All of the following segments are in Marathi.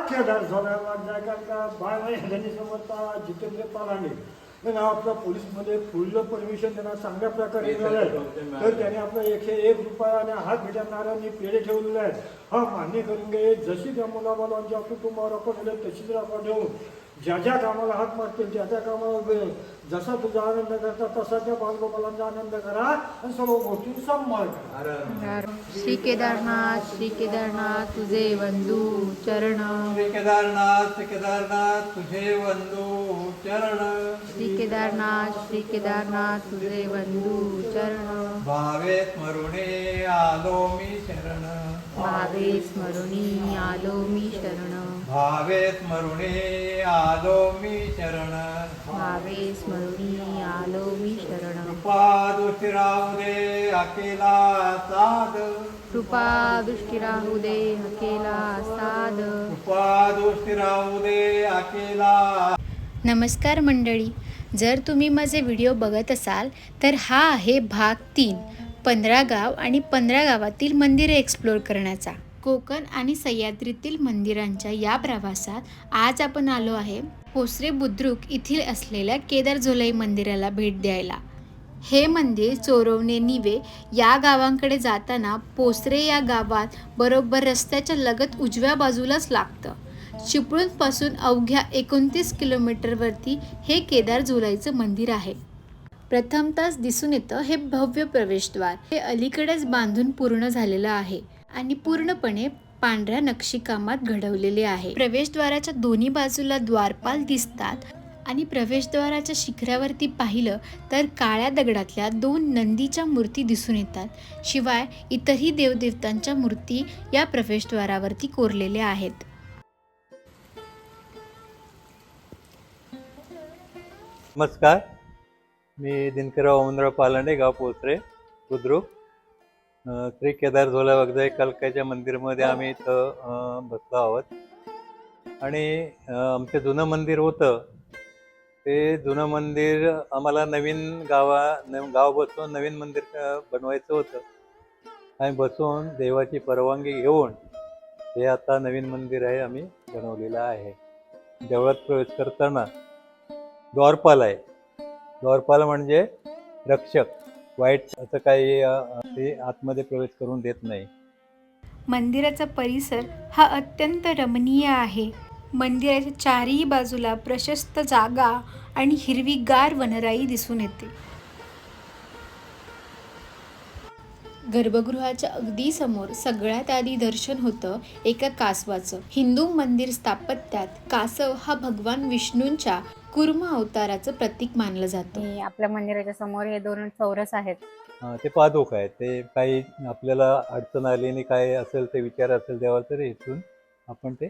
केदार झोलायला जायका का बाय ह्यांनी समजता जितेंद्र पालांडे त्यांना आपल्या पोलीसमध्ये फुल परमिशन त्यांना चांगल्या प्रकारे मिळालं आहे तर त्याने आपलं 101 रुपयाने हात भेटणाऱ्यांनी पेढे ठेवलेले आहेत हा मान्य करून घे जशी त्या मुलाबालांच्या कुटुंबावर आपण तशीच आपण ठेवून ज्या ज्या कामाला हात मारतील त्या त्या कामाला जसा तुझा आनंद करता तसा त्या बालगोपालांचा आनंद करा आणि सर्व गोष्टी सांभाळ करा. श्री केदारनाथ तुझे वंदू चरण. श्री केदारनाथ तुझे वंदू चरण. श्री केदारनाथ तुझे वंदू चरण. भावे स्मरुणे आलो मी शरण. भावे स्मरुणी आलो मी शरण. भावे स्मरुणे आलो मी शरण. भावे स्मरुणी आलो मी शरण. कृपा दृष्टी राहू दे अकेला साध. कृपा दृष्टी राहू दे हकेला साध. कृपा दृष्टी राहू दे अकेला. नमस्कार मंडळी, जर तुम्ही माझे व्हिडिओ बघत असाल तर हा आहे भाग 3 15 गाव आणि 15 गावातील मंदिरे एक्सप्लोर करण्याचा. कोकण आणि सह्याद्रीतील मंदिरांच्या या प्रवासात आज आपण आलो आहे पोसरे बुद्रुक येथील असलेल्या केदार झोलाई मंदिराला भेट द्यायला. हे मंदिर चोरवणे निवे या गावांकडे जाताना पोसरे या गावात बरोबर रस्त्याच्या लगत उजव्या बाजूलाच लागतं. चिपळूणपासून अवघ्या 29 किलोमीटरवरती हे केदार झोलाईचं मंदिर आहे. प्रथमतःच दिसून येतं हे भव्य प्रवेशद्वार. हे अलीकडेच बांधून पूर्ण झालेलं आहे आणि पूर्णपणे पांढऱ्या नक्षीकामात घडवलेले आहे. प्रवेशद्वाराच्या दोन्ही बाजूला द्वारपाल दिसतात आणि प्रवेशद्वाराच्या शिखरावरती पाहिलं तर काळ्या दगडातल्या 2 नंदीच्या मूर्ती दिसून येतात. शिवाय इतरही देवदेवतांच्या मूर्ती या प्रवेशद्वारावरती कोरलेल्या आहेत. नमस्कार, मी दिनकरराव वामनराव पालांडे, गाव पोसरे बुद्रुक. श्री केदार झोला वगैरे कलकाच्या मंदिरमध्ये आम्ही इथं बसलो आहोत आणि आमचं जुनं मंदिर होतं ते जुनं मंदिर आम्हाला नवीन गाव बसवून नवीन मंदिर बनवायचं होतं. आम्ही बसवून देवाची परवानगी घेऊन हे आता नवीन मंदिर आहे आम्ही बनवलेलं आहे. देवळात प्रवेश करताना द्वारपाल आहे. द्वारपाल म्हणजे रक्षक, वाईट असं काही ते आतमध्ये प्रवेश करून देत नाही. मंदिराचा परिसर हा अत्यंत रमणीय आहे. मंदिराच्या चारही बाजूला प्रशस्त जागा आणि हिरवीगार वनराई दिसून येते. गर्भगृहाच्या अगदी समोर सगळ्यात आधी दर्शन होतं एका कासवाचं. हिंदू मंदिर स्थापत्यात कासव हा भगवान विष्णूंच्या कुर्म अवताराचं प्रतीक मानलं जातं. आपल्या मंदिराच्या समोर हे 2 चौरस आहेत. ते पादुक आहेत. ते काही आपल्याला अडचण आली आणि काय असेल ते विचार असेल देवाला तरी इथून आपण ते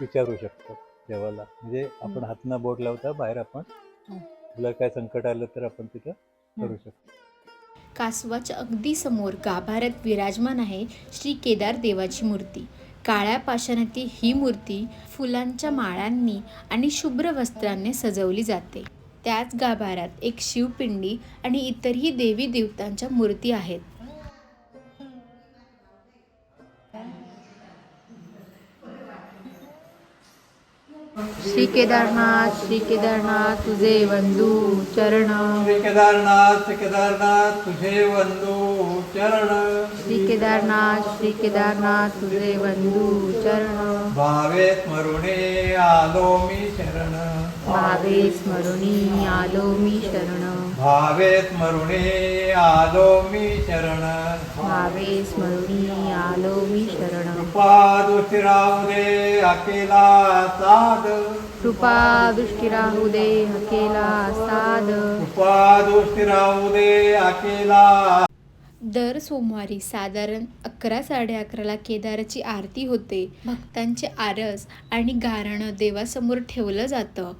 विचारू शकतो देवाला. म्हणजे आपण हातना बोट लावता बाहेर आपण आपल्याला काय संकट आलं तर आपण तिथं करू शकतो. कासवाच्या अगदी समोर गाभाऱ्यात विराजमान आहे श्री केदार देवाची मूर्ती. काळ्या पाषाणातील ही मूर्ती फुलांच्या माळांनी आणि शुभ्र वस्त्रांनी सजवली जाते. त्याच गाभाऱ्यात एक शिवपिंडी आणि इतरही देवी देवतांच्या मूर्ती आहेत. श्री केदारनाथ तुझे वंदू चरण. श्री केदारनाथ तुझे वंदू चरण. श्री केदारनाथ तुझे वंदू चरण. भावे स्मरुणे आलो मी शरण. भावे स्मरुणी आलो मी शरण. भावे स्मरुणे आलो मी शरण. भावे स्मरुणी आलो मी शरण. कृपा दृष्टी राहू दे अकेला साध. कृपा दृष्टी राहू दे हकेला साध. कृपा दृष्टी राहू दे अकेला. दर सोमवारी साधारण 11-11:30ला केदाराची आरती होते. भक्तांचे आरस आणि गारणं देवासमोर ठेवलं जातं.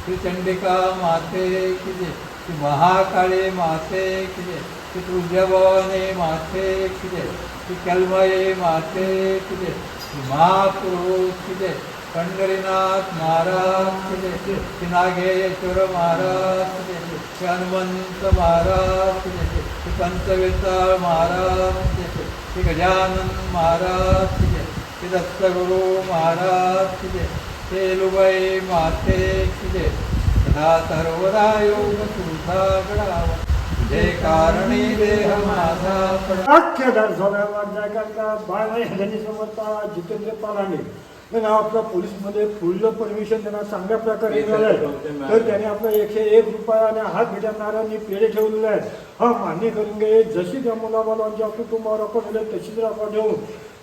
श्री चंडिका माते की जय, श्री महाकाली माते की जय, श्री तुळजाभवानी माते की जय, श्री कलमयी माते की जय, श्री महापुरुष की जय, पंढरीनाथ महाराज की जय, श्री नागेश्वर महाराज की जय, श्री हनुमंत महाराज की जय, श्री पंचविसाळ महाराज की जय, श्री गजानन महाराज की जय, श्री दत्तगुरु महाराज की जय, श्री येलुबाई माते की जय. सदा सर्वदा योग तुझा गडावा, जय कारणी देह माझा पडा. अख्ख्या धारसोल्यावर जायकांका बाळमाई हजानी समर्था जितेंद्र पालांडे हे नाव आपल्या पोलीसमध्ये फुल परमिशन त्यांना चांगल्या प्रकारे मिळालं आहे. तर त्याने आपला 101 रुपया आणि हात भेटणाऱ्यांनी पेढे ठेवलेले आहेत. हा मान्य करून घे. जशी त्या मुलाबालांच्या कुटुंबावर आपण दिले तशीच राखा ठेवून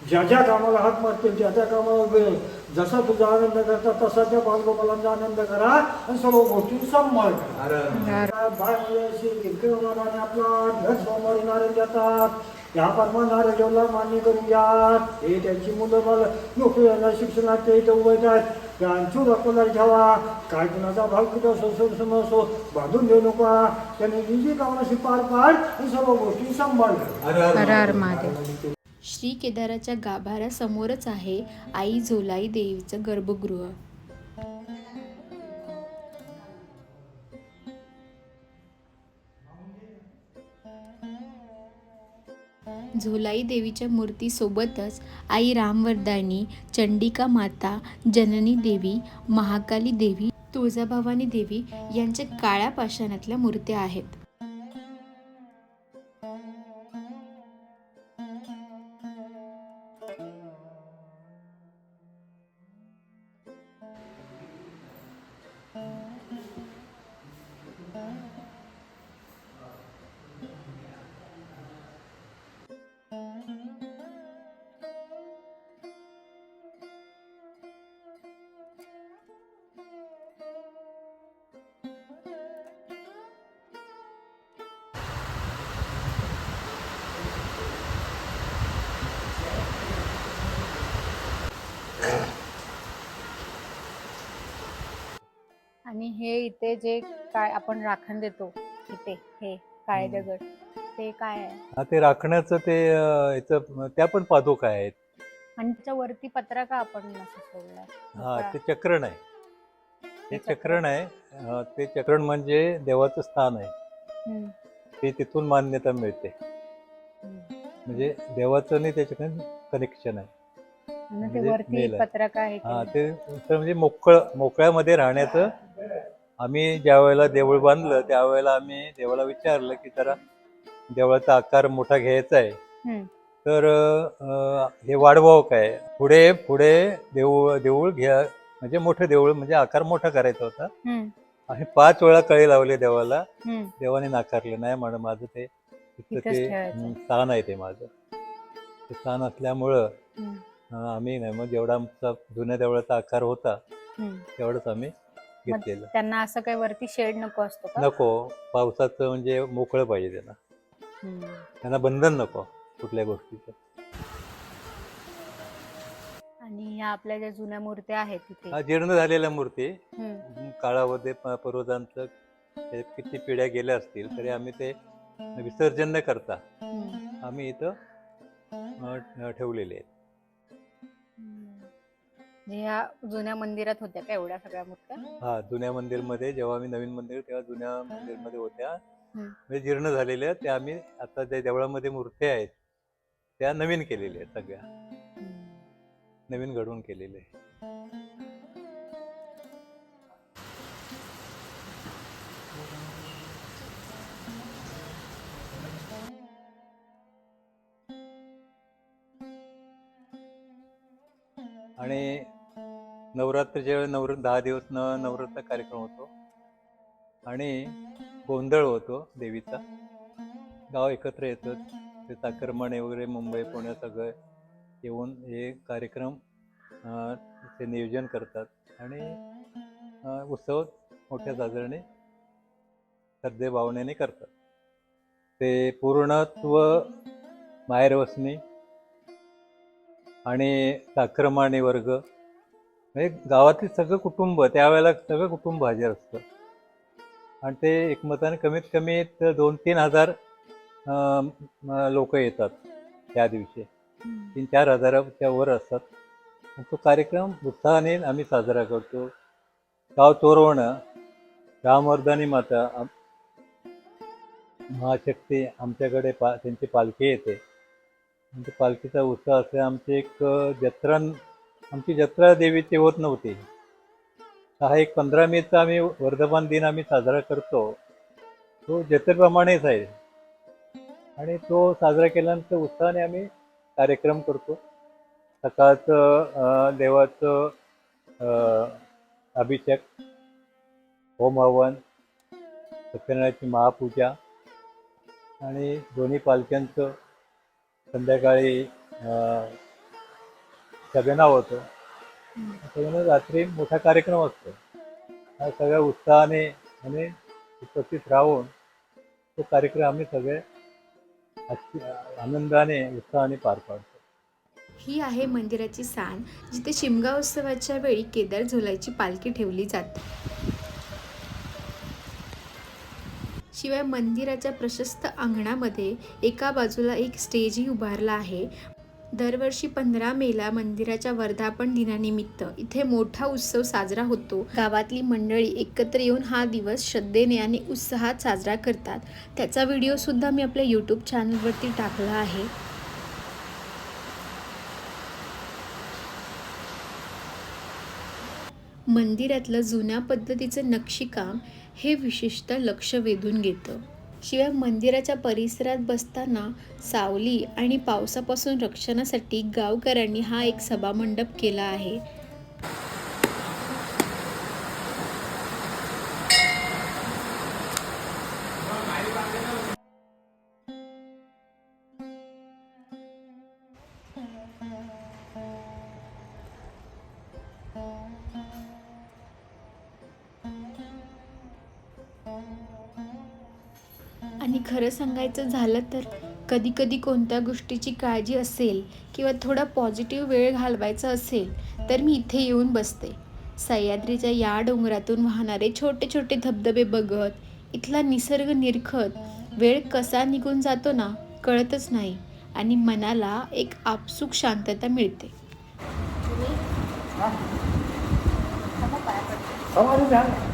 ज्या ज्या कामाला हात मारतील त्या त्या कामाला वेळ जसा तुझा आनंद करता तसा त्या बालगोपालांचा आनंद करा आणि सर्व गोष्टी सांभाळ करा. बाळ आणि आपला घर सोमवारी नारायण देतात. या परमा नारायणला मान्य करून घ्या. हे त्यांची मुलं बाल नोकरीला शिक्षणात ते इथं उभे आहेत. त्यांची रक्तदार घ्यावा. काय कुणाचा भाग कुठं असो बांधून देऊ नका. त्यांनी निजी कामाशी पार पाड आणि सर्व गोष्टी सांभाळ करा. हर हर महादेव. श्री केदाराच्या गाभाऱ्यासमोरच आहे आई झोलाई देवीचं गर्भगृह. झोलाई देवीच्या मूर्तीसोबतच आई रामवरदायिनी, चंडिका माता, जननी देवी, महाकाली देवी, तुळजाभवानी देवी यांच्या काळ्या पाषाणातल्या मूर्त्या आहेत. आणि हे इथे जे काय आपण राखण देतो इथे हे काळे दगड ते काय आहे हा, ते राखण्याचं ते याचं त्या पण पादुका आहेत. आणि त्याच्या वरती पत्रा का आपण असं सोडलाय? हा, मोकळा. ते चक्रण आहे. ते चक्रण आहे. ते चक्रण म्हणजे देवाचं स्थान आहे. हम्म, ते तिथून मान्यता मिळते. हम्म. म्हणजे देवाचं आणि त्याच्या कनेक्शन आहे. आणि ते म्हणजे वरती मेल आहे. पत्रा का आहे हा, केलं? ते तर म्हणजे मोकळ्यामध्ये राहण्याचं. आम्ही ज्या वेळेला देऊळ बांधलं त्यावेळेला आम्ही देवाला विचारलं की जरा देवळाचा आकार मोठा घ्यायचा आहे, हम्म, तर हे वाढवावं काय, पुढे पुढे देऊळ घ्या, म्हणजे मोठं देऊळ म्हणजे आकार मोठा करायचा होता. हम्म, आम्ही 5 वेळा कळे लावले देवाला. हम्म. देवाने नाकारले. नाही म्हण, माझं ते तिथं इथंच ते ठेवायचं. स्थान आहे, ते माझं ते स्थान असल्यामुळं हम्म, आम्ही नाही, मग जेवढा आमचा जुन्या देवळाचा आकार होता हम्म. तेवढंच आम्ही मग घेतलेलं. त्यांना असं काही वरती शेड नको असतो का? नको, पावसाचं म्हणजे मोकळं पाहिजे त्यांना. हम्म. त्यांना बंधन नको कुठल्या गोष्टीचं. आणि ह्या आपल्या ज्या जुन्या मूर्त्या आहेत तिथे हा, जीर्ण झालेल्या मूर्ती हम्म, काळामध्ये पूर्वजांचं किती पिढ्या गेल्या असतील तरी आम्ही ते विसर्जन न करता हम्म. आम्ही इथं ठेवलेले आहेत. म्हणजे ह्या जुन्या मंदिरात होत्या का एवढ्या सगळ्या मूर्त्या? हा, जुन्या मंदिरमध्ये जेव्हा आम्ही नवीन मंदिर तेव्हा जुन्या मंदिरमध्ये होत्या. हम्म. म्हणजे जीर्ण झालेल्या त्या आम्ही आता ज्या देवळामध्ये मूर्त्या आहेत त्या नवीन केलेल्या आहेत. सगळ्या हम्म. नवीन घडवून केलेले आहे. आणि नवरात्रीच्या वेळी 10 दिवस नवरात्र कार्यक्रम होतो आणि गोंधळ होतो देवीचा. गाव एकत्र येतं, ते चाकरमाने वगैरे मुंबई पुणे सगळं येऊन हे कार्यक्रम ते नियोजन करतात आणि उत्सव मोठ्या साजऱ्याने श्रद्धे भावनेने करतात. ते पूर्णत्व माहेरवसनी आणि चाकरमाने वर्ग म्हणजे गावातील सगळं कुटुंब त्यावेळेला सगळं कुटुंब हजर असतं आणि ते एकमताने कमीत कमी 2-3 हजार लोक येतात त्या दिवशी. 3-4 हजाराच्या वर असतात. आणि तो कार्यक्रम उत्साहाने आम्ही साजरा करतो. गाव चोरवणं, रामवर्धानी माता, महाशक्ती आमच्याकडे त्यांची पालखी येते. म्हणजे पालखीचा उत्साह असते. आमची एक आमची जत्रा देवीची होत नव्हती. हा एक 15 मेचा आम्ही वर्धमान दिन आम्ही साजरा करतो. तो जत्रेप्रमाणेच आहे आणि तो साजरा केल्यानंतर उत्साहाने आम्ही कार्यक्रम करतो. सकाळचं देवाचं अभिषेक, होम हवन, सत्यनारायणाची महापूजा आणि दोन्ही पालख्यांचं संध्याकाळी सगळ्यांना होतं. त्याच्यामुळे रात्री मोठा कार्यक्रम असतो. हा सगळ्या उत्साहाने आणि उपस्थित राहून तो कार्यक्रम आम्ही सगळे आनंदाने उत्साहाने पार पाडतो. ही आहे मंदिराची सान, जिथे शिमगा उत्सवाच्या वेळी केदार झोलाची पालखी ठेवली जाते. शिवाय मंदिराच्या प्रशस्त अंगणामध्ये एका बाजूला एक स्टेजही उभारला आहे. दरवर्षी 15 मेला मंदिराच्या वर्धापन दिनानिमित्त इथे मोठा उत्सव साजरा होतो. गावातली मंडळी एकत्र येऊन हा दिवस श्रद्धेने आणि उत्साहात साजरा करतात. त्याचा व्हिडिओ सुद्धा मी आपल्या यूट्यूब चॅनलवरती टाकला आहे. मंदिरातलं जुन्या पद्धतीचं नक्षीकाम हे विशेषतः लक्ष वेधून घेतं. शिवाय मंदिराच्या परिसरात बसताना सावली आणि पावसापासून रक्षणासाठी गावकऱ्यांनी हा एक सभामंडप केला आहे. आणि खरं सांगायचं झालं तर कधी कधी कोणत्या गोष्टीची काळजी असेल किंवा थोडा पॉझिटिव्ह वेळ घालवायचा असेल तर मी इथे येऊन बसते. सह्याद्रीच्या या डोंगरातून वाहणारे छोटे छोटे धबधबे बघत इथला निसर्ग निरखत वेळ कसा निघून जातो ना कळतच नाही आणि मनाला एक आपसूक शांतता मिळते. समाधी द्या ना.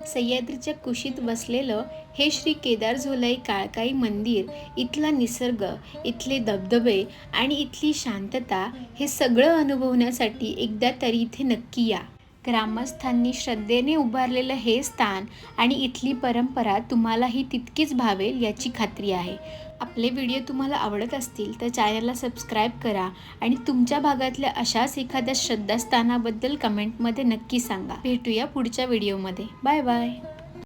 सह्याद्रीच्या कुशीत बसलेलं हे श्री केदार झोलाई काळकाई मंदिर, इथला निसर्ग, इथले धबधबे आणि इथली शांतता हे सगळं अनुभवण्यासाठी एकदा तरी इथे नक्की या. ग्रामस्थांनी श्रद्धेने उभारलेलं हे स्थान आणि इथली परंपरा तुम्हालाही तितकीच भावेल याची खात्री आहे. आपले व्हिडिओ तुम्हाला आवडत असतील तर चॅनलला सबस्क्राईब करा आणि तुमच्या भागातल्या अशाच एखाद्या श्रद्धास्थानाबद्दल कमेंटमध्ये नक्की सांगा. भेटूया पुढच्या व्हिडिओमध्ये. Bye bye.